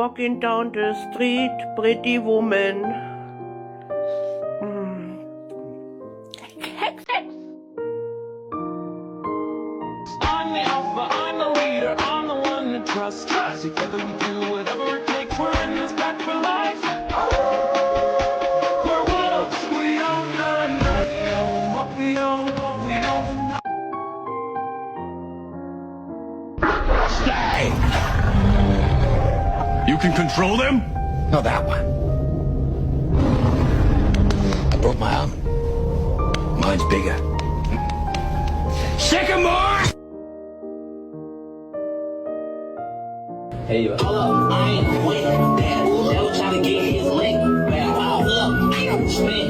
walking down the street, pretty woman. I'm the alpha, I'm the leader, I'm the one to trust. Together we do whatever it takes, we're in this back for life. We're wolves, we own none. We own what we own, we own. Stay! You can control them? No, that one. I broke my arm. Mine's bigger. Sycamore! Hey, hold up, I ain't waiting. That devil trying to get his lick. Man, hold up, spin